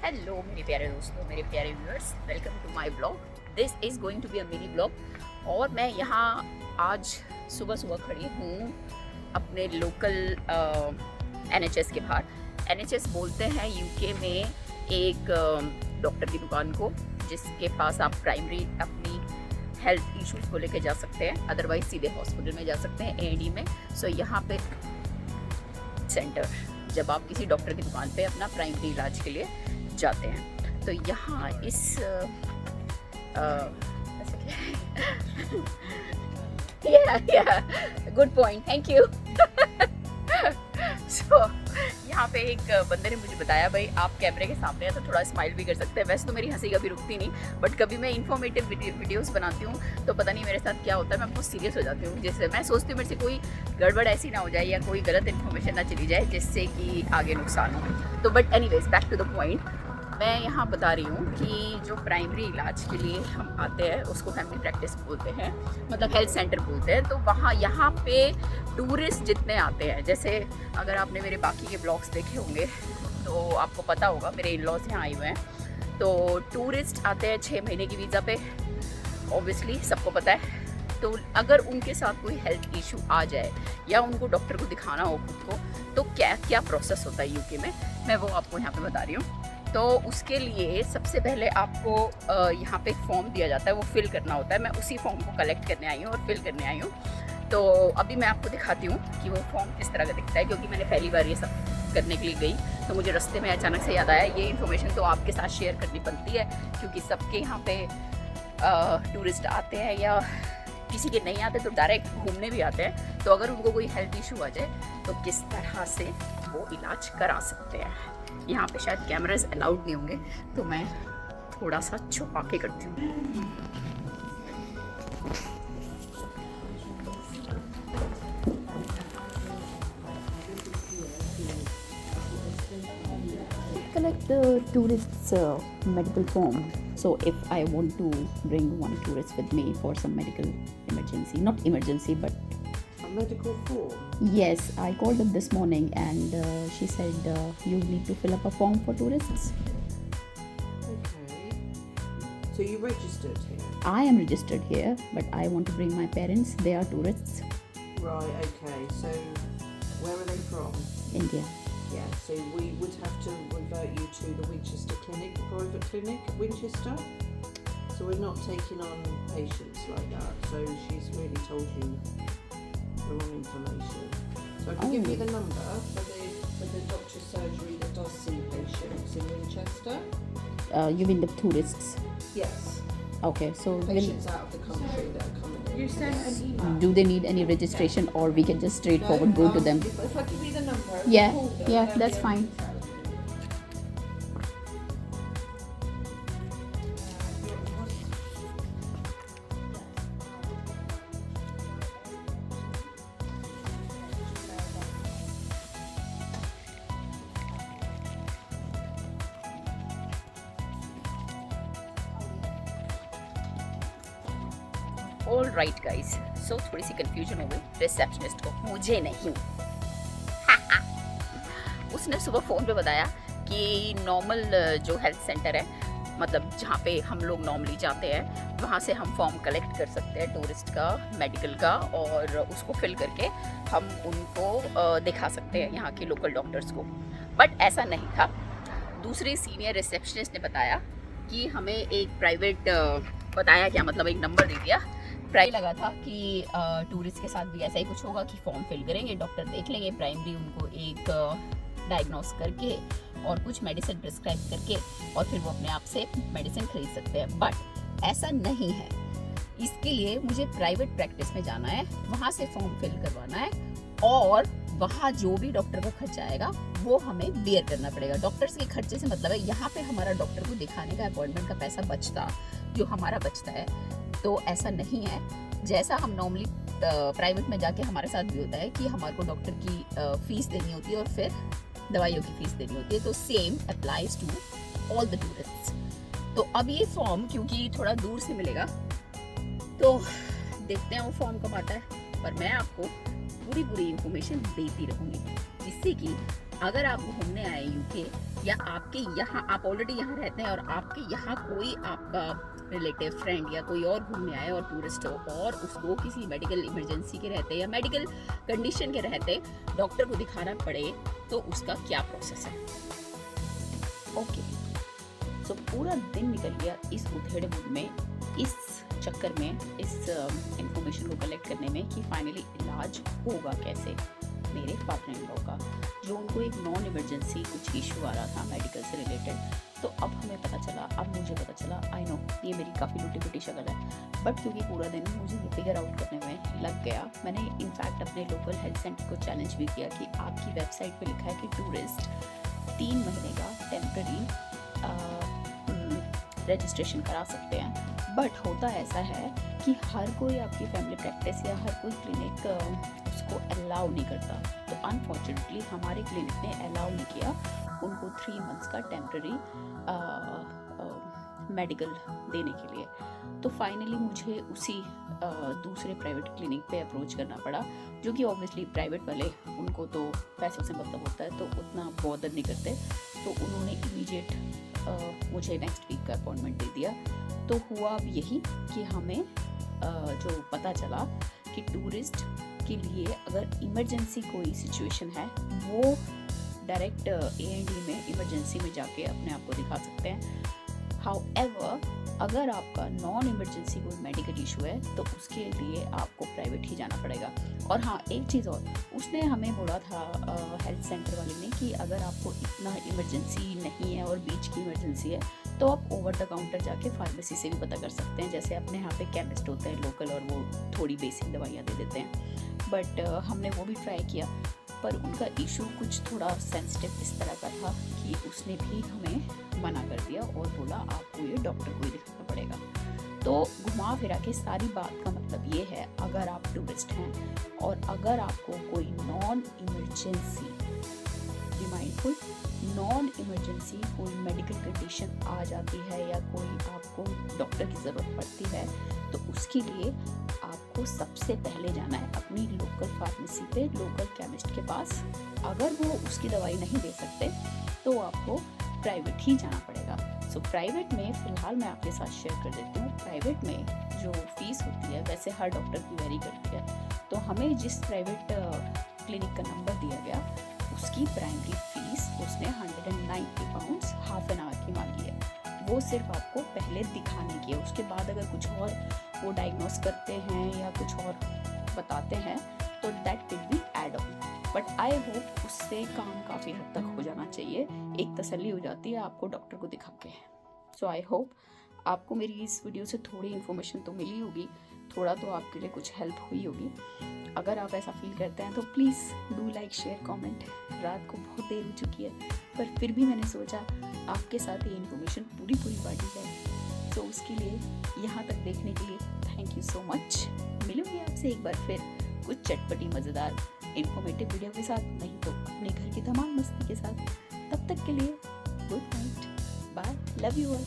Hello मेरे प्यारे दोस्तों, मेरे प्यारे viewers, welcome to my blog. This is going to be a mini blog. और मैं यहाँ आज सुबह सुबह खड़ी हूँ अपने लोकल NHS के बाहर। NHS बोलते हैं यूके में एक डॉक्टर की दुकान को, जिसके पास आप प्राइमरी अपनी हेल्थ इश्यूज़ को लेकर जा सकते हैं, अदरवाइज सीधे हॉस्पिटल में जा सकते हैं A&E में। सो यहाँ पे सेंटर, जब आप किसी डॉक्टर की दुकान पे अपना प्राइमरी इलाज के लिए जाते हैं, तो यहाँ इस गुड पॉइंट, थैंक यू। सो यहाँ पे एक बंदे ने मुझे बताया, भाई आप कैमरे के सामने हैं तो थोड़ा स्माइल भी कर सकते हैं। वैसे तो मेरी हंसी कभी रुकती नहीं, बट कभी मैं इन्फॉर्मेटिव वीडियोस बनाती हूँ तो पता नहीं मेरे साथ क्या होता है, मैं बहुत सीरियस हो जाती हूँ। जैसे मैं सोचती हूँ मेरे से कोई गड़बड़ ऐसी ना हो जाए या कोई गलत इन्फॉर्मेशन ना चली जाए जिससे कि आगे नुकसान हो। तो but anyways, back to the point. मैं यहाँ बता रही हूँ कि जो प्राइमरी इलाज के लिए हम आते हैं उसको फैमिली प्रैक्टिस बोलते हैं, मतलब हेल्थ सेंटर बोलते हैं। तो वहाँ यहाँ पे टूरिस्ट जितने आते हैं, जैसे अगर आपने मेरे बाकी के ब्लॉग्स देखे होंगे तो आपको पता होगा, मेरे इन-लॉज यहाँ आए हुए हैं। तो टूरिस्ट आते हैं 6 महीने की वीज़ा पे, ऑब्वियसली सबको पता है। तो अगर उनके साथ कोई हेल्थ इशू आ जाए या उनको डॉक्टर को दिखाना हो खुद को, तो क्या क्या प्रोसेस होता है यूके में, मैं वो आपको यहाँ पे बता रही हूँ। तो उसके लिए सबसे पहले आपको यहाँ पे फॉर्म दिया जाता है, वो फिल करना होता है। मैं उसी फॉर्म को कलेक्ट करने आई हूँ और फिल करने आई हूँ। तो अभी मैं आपको दिखाती हूँ कि वो फॉर्म किस तरह का दिखता है, क्योंकि मैंने पहली बार ये सब करने के लिए गई तो मुझे रास्ते में अचानक से याद आया ये इन्फॉर्मेशन तो आपके साथ शेयर करनी बनती है, क्योंकि सबके यहाँ पे टूरिस्ट आते हैं या किसी के नहीं आते तो डायरेक्ट घूमने भी आते हैं। तो अगर उनको कोई हेल्थ इशू आ जाए तो किस तरह से वो इलाज करा सकते हैं। यहाँ पे शायद कैमरास अलाउड नहीं होंगे तो मैं थोड़ा सा छुपा के करती हूँ। Collect the tourist's medical form. So if I want to bring one tourist with me for some medical emergency, not emergency, but A medical form? yes, I called them this morning and she said you need to fill up a form for tourists. Okay. So you registered here? I am registered here, but I want to bring my parents. They are tourists. Right, okay. So where are they from? India. Yeah, so we would have to revert you to the Winchester Clinic, the private clinic at Winchester. So we're not taking on patients like that. So she's really told you the wrong information. So I can give you the number for the doctor's surgery that does see patients in Winchester. You mean the tourists? Yes. Okay, so Patients out of the country that are coming in. You sent an email. do they need any registration, or we can just straightforward go to them? If I give you the number, Yeah, call them, yeah, they'll that's be able fine. to tell you. All right guys, so थोड़ी सी confusion हो गई receptionist को, मुझे नहीं। उसने सुबह phone पे बताया कि नॉर्मल जो हेल्थ सेंटर है, मतलब जहाँ पे हम लोग नॉर्मली जाते हैं, वहाँ से हम फॉर्म कलेक्ट कर सकते हैं टूरिस्ट का, मेडिकल का, और उसको फिल करके हम उनको दिखा सकते हैं यहाँ के लोकल डॉक्टर्स को। बट ऐसा नहीं था। दूसरी सीनियर रिसेप्शनिस्ट ने बताया कि हमें एक प्राइवेट बताया, क्या मतलब, एक नंबर दे दिया। प्राइस लगा था कि टूरिस्ट के साथ भी ऐसा ही कुछ होगा कि फॉर्म फिल करेंगे, डॉक्टर देख लेंगे, प्राइमरी उनको एक डायग्नोस करके और कुछ मेडिसिन प्रिस्क्राइब करके, और फिर वो अपने आप से मेडिसिन खरीद सकते हैं। बट ऐसा नहीं है। इसके लिए मुझे प्राइवेट प्रैक्टिस में जाना है, वहाँ से फॉर्म फिल करवाना है, और वहाँ जो भी डॉक्टर का खर्चा आएगा वो हमें बियर करना पड़ेगा। डॉक्टर्स के खर्चे से मतलब है यहाँ पे हमारा डॉक्टर को दिखाने का अपॉइंटमेंट का पैसा बचता, जो हमारा बचता है। तो ऐसा नहीं है जैसा हम नॉर्मली प्राइवेट में जाके हमारे साथ भी होता है कि हमारे को डॉक्टर की फीस देनी होती है और फिर दवाइयों की फीस देनी होती है। तो same applies to all the tourists. तो अब ये फॉर्म क्योंकि थोड़ा दूर से मिलेगा तो देखते हैं वो फॉर्म कब आता है, पर मैं आपको पूरी इंफॉर्मेशन देती रहूँगी, जिससे कि अगर आप घूमने आए यूके या आपके यहाँ आप ऑलरेडी यहाँ रहते हैं और आपके यहाँ कोई आपका रिलेटिव फ्रेंड या कोई और घूमने आए और टूरिस्ट हो और उसको किसी मेडिकल इमरजेंसी के रहते या मेडिकल कंडीशन के रहते डॉक्टर को दिखाना पड़े तो उसका क्या प्रोसेस है। ओके, सो पूरा दिन निकल गया इस उधेड़-बुन में, इस चक्कर में, इस इंफॉर्मेशन को कलेक्ट करने में कि फाइनली इलाज होगा कैसे मेरे फादर इन लॉ का, जो उनको एक नॉन इमरजेंसी कुछ इशू आ रहा था मेडिकल से रिलेटेड। तो अब हमें पता चला, अब मुझे पता चला, आई नो ये मेरी काफ़ी लुटी-पुटी शक्ल है, बट क्योंकि पूरा दिन मुझे ये फिगर आउट करने में लग गया, मैंने इनफैक्ट अपने लोकल हेल्थ सेंटर को चैलेंज भी किया कि आपकी वेबसाइट पे लिखा है कि टूरिस्ट 3 महीने का टेम्पररी रजिस्ट्रेशन करा सकते हैं, बट होता ऐसा है कि हर कोई आपकी फैमिली प्रैक्टिस या हर कोई क्लिनिक उसको अलाउ नहीं करता। तो अनफॉर्चुनेटली हमारे क्लिनिक ने अलाउ नहीं किया उनको 3 मंथ्स का टेम्पररी मेडिकल देने के लिए। तो फाइनली मुझे उसी दूसरे प्राइवेट क्लिनिक पे अप्रोच करना पड़ा, जो कि ऑब्वियसली प्राइवेट वाले उनको तो पैसों से मतलब होता है तो उतना बॉदर नहीं करते। तो उन्होंने इमीडिएट मुझे नेक्स्ट वीक का अपॉइंटमेंट दे दिया। तो हुआ अब यही कि हमें जो पता चला कि टूरिस्ट के लिए अगर इमरजेंसी कोई सिचुएशन है वो डायरेक्ट A&E में इमरजेंसी में जाके अपने आप को दिखा सकते हैं। हाउएवर अगर आपका नॉन इमरजेंसी कोई मेडिकल इशू है तो उसके लिए आपको प्राइवेट ही जाना पड़ेगा। और हाँ, एक चीज़ और, उसने हमें बोला था हेल्थ सेंटर वाले ने कि अगर आपको इतना इमरजेंसी नहीं है और बीच की इमरजेंसी है तो आप ओवर द काउंटर जाके फार्मेसी से भी पता कर सकते हैं। जैसे अपने यहाँ पे केमिस्ट होते हैं लोकल और वो थोड़ी बेसिक दवाइयाँ दे देते हैं, बट हमने वो भी ट्राई किया, पर उनका इशू कुछ थोड़ा सेंसिटिव इस तरह का था कि उसने भी हमें मना कर दिया और बोला आपको ये डॉक्टर को ही दिखाना पड़ेगा। तो घुमा फिरा के सारी बात का मतलब ये है, अगर आप टूरिस्ट हैं और अगर आपको कोई non emergency, be mindful, non emergency कोई मेडिकल कंडीशन आ जाती है या कोई आपको डॉक्टर की ज़रूरत पड़ती है तो उसके लिए आपको सबसे पहले जाना है अपनी लोकल फार्मेसी पे, लोकल केमिस्ट के पास। अगर वो उसकी दवाई नहीं दे सकते तो आपको प्राइवेट ही जाना पड़ेगा। सो प्राइवेट में फ़िलहाल मैं आपके साथ शेयर कर देती हूँ, प्राइवेट में जो फीस होती है वैसे हर डॉक्टर की वेरी करती है। तो हमें जिस प्राइवेट क्लिनिक का नंबर दिया गया उसकी प्राइमरी फीस उसने 190 पाउंड्स हाफ एन आवर की मांगी है। वो सिर्फ आपको पहले दिखाने की है, उसके बाद अगर कुछ और वो डायग्नोस करते हैं या कुछ और बताते हैं तो that will be add on, but I hope उससे काम काफ़ी हद तक हो जाना चाहिए, एक तसल्ली हो जाती है आपको डॉक्टर को दिखा के। सो आई होप आपको मेरी इस वीडियो से थोड़ी इन्फॉर्मेशन तो मिली होगी, थोड़ा तो आपके लिए कुछ हेल्प हुई होगी। अगर आप ऐसा फील करते हैं तो please do like, share, comment. रात को बहुत देर हो चुकी है पर फिर भी मैंने सोचा आपके साथ ये इन्फॉर्मेशन पूरी बांटी जाए। सो उसके लिए यहाँ तक देखने के लिए थैंक यू सो मच। मिलूंगी आपसे एक बार फिर कुछ चटपटी मज़ेदार इन्फॉर्मेटिव वीडियो के साथ, नहीं तो अपने घर की धमाल मस्ती के साथ। तब तक के लिए good night, bye, love you all.